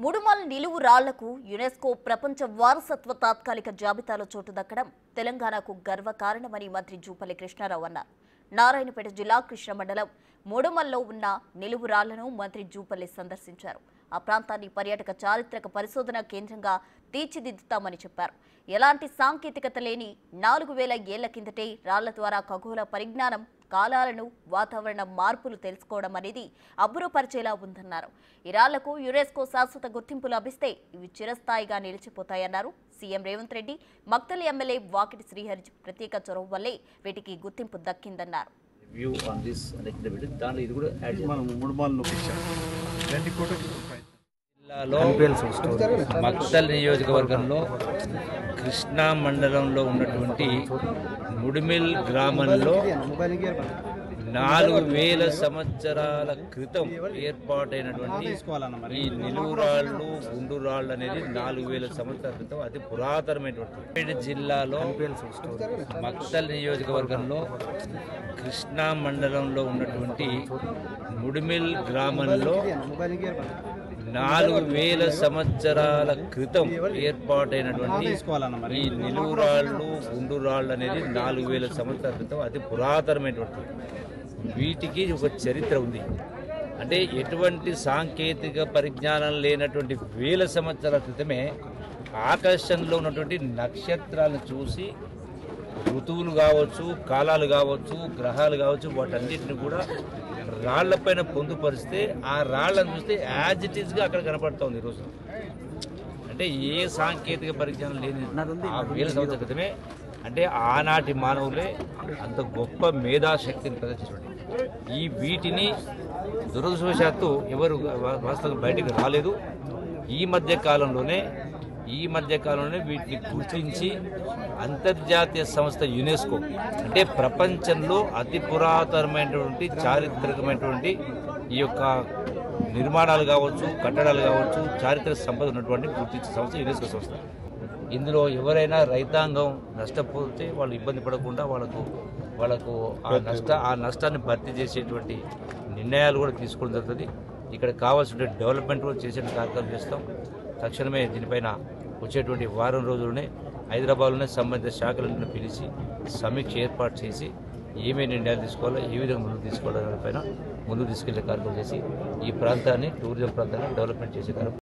ముడుమల్ నిలువు రాళ్లకు యునెస్కో ప్రపంచ వారసత్వ తాత్కాలిక జాబితాలో చోటు దక్కడం తెలంగాణకు గర్వకారణమని మంత్రి జూపల్లి కృష్ణారావు అన్నారు. నారాయణపేట జిల్లా కృష్ణ మండలం ముడుమల్లో ఉన్న నిలువు రాళ్లను మంత్రి జూపల్లి సందర్శించారు. ఆ ప్రాంతాన్ని పర్యాటక చారిత్రక పరిశోధన కేంద్రంగా తీర్చిదిద్దుతామని చెప్పారు. ఎలాంటి సాంకేతికత లేని 4000 ఏళ్ల కిందటే రాళ్ల ద్వారా ఖగోళ పరిజ్ఞానం, కాలాలను, వాతావరణ మార్పులు తెలుసుకోవడం అనేది అబ్బురపరిచేలా ఉందన్నారు. ఈ రాళ్లకు యునెస్కో శాశ్వత గుర్తింపు లభిస్తే ఇవి చిరస్థాయిగా నిలిచిపోతాయన్నారు. సీఎం రేవంత్ రెడ్డి, మక్తల్ ఎమ్మెల్యే వాకిటి శ్రీహరి ప్రత్యేక చొరవ వల్లే వీటికి గుర్తింపు దక్కిందన్నారు. జిల్లాలో మక్తల్ నియోజకవర్గంలో కృష్ణా మండలంలో ఉన్నటువంటి ముడిమిల్ గ్రామంలో 4000 సంవత్సరాల క్రితం ఏర్పాటైనటువంటి ఈ నిలువురాళ్ళు, గుండురాళ్ళు అనేది 4000 సంవత్సరాల క్రితం అతి పురాతనమైనటువంటి జిల్లాలో మక్తల్ నియోజకవర్గంలో కృష్ణా మండలంలో ఉన్నటువంటి ముడిమిల్ గ్రామంలో 4000 సంవత్సరాల క్రితం ఏర్పాటైనటువంటి ఈ నిలువురాళ్ళు, గుండురాళ్ళు అనేది 4000 సంవత్సరాల క్రితం అతి పురాతనమైనటువంటి వీటికి ఒక చరిత్ర ఉంది. అంటే ఎటువంటి సాంకేతిక పరిజ్ఞానం లేనటువంటి వేల సంవత్సరాల క్రితమే ఆకాశంలో ఉన్నటువంటి నక్షత్రాలను చూసి ఋతువులు కావచ్చు, కాలాలు కావచ్చు, గ్రహాలు కావచ్చు, వాటన్నిటిని కూడా రాళ్లపైన పొందుపరిస్తే ఆ రాళ్లను చూస్తే యాజ్ ఇట్ ఈస్గా అక్కడ కనపడుతుంది ఈరోజు. అంటే ఏ సాంకేతిక పరిజ్ఞానం లేని ఆ వేల సంవత్సరాల క్రితమే, అంటే ఆనాటి మానవులే అంత గొప్ప మేధాశక్తిని ప్రదర్శించండి. ఈ వీటిని దురదృష్టవశాత్తు ఎవరు వాస్తవంగా బయటకు రాలేదు. ఈ మధ్య కాలంలోనే వీటిని గుర్తించి అంతర్జాతీయ సంస్థ యునెస్కో, అంటే ప్రపంచంలో అతి పురాతనమైనటువంటి చారిత్రకమైనటువంటి ఈ యొక్క నిర్మాణాలు కావచ్చు, కట్టడాలు కావచ్చు, చారిత్రక సంపద ఉన్నటువంటి గుర్తించే సంస్థ యునెస్కో సంస్థ. ఇందులో ఎవరైనా రైతాంగం నష్టపోతే వాళ్ళు ఇబ్బంది పడకుండా వాళ్ళకు ఆ నష్టాన్ని భర్తీ చేసేటువంటి నిర్ణయాలు కూడా తీసుకోవడం జరుగుతుంది. ఇక్కడ కావాల్సిన డెవలప్మెంట్ కూడా చేసే కార్యక్రమం చేస్తాం. తక్షణమే దీనిపైన వచ్చేటువంటి వారం రోజుల్లోనే హైదరాబాద్లోనే సంబంధిత శాఖలను పిలిచి సమీక్ష ఏర్పాటు చేసి ఏమేమి నిర్ణయాలు తీసుకోవాలో, ఏ విధంగా ముందుకు తీసుకోవాలనే పైన ముందుకు తీసుకెళ్లే కార్యక్రమం చేసి ఈ ప్రాంతాన్ని, టూరిజం ప్రాంతాన్ని డెవలప్మెంట్ చేసే కార్యక్రమం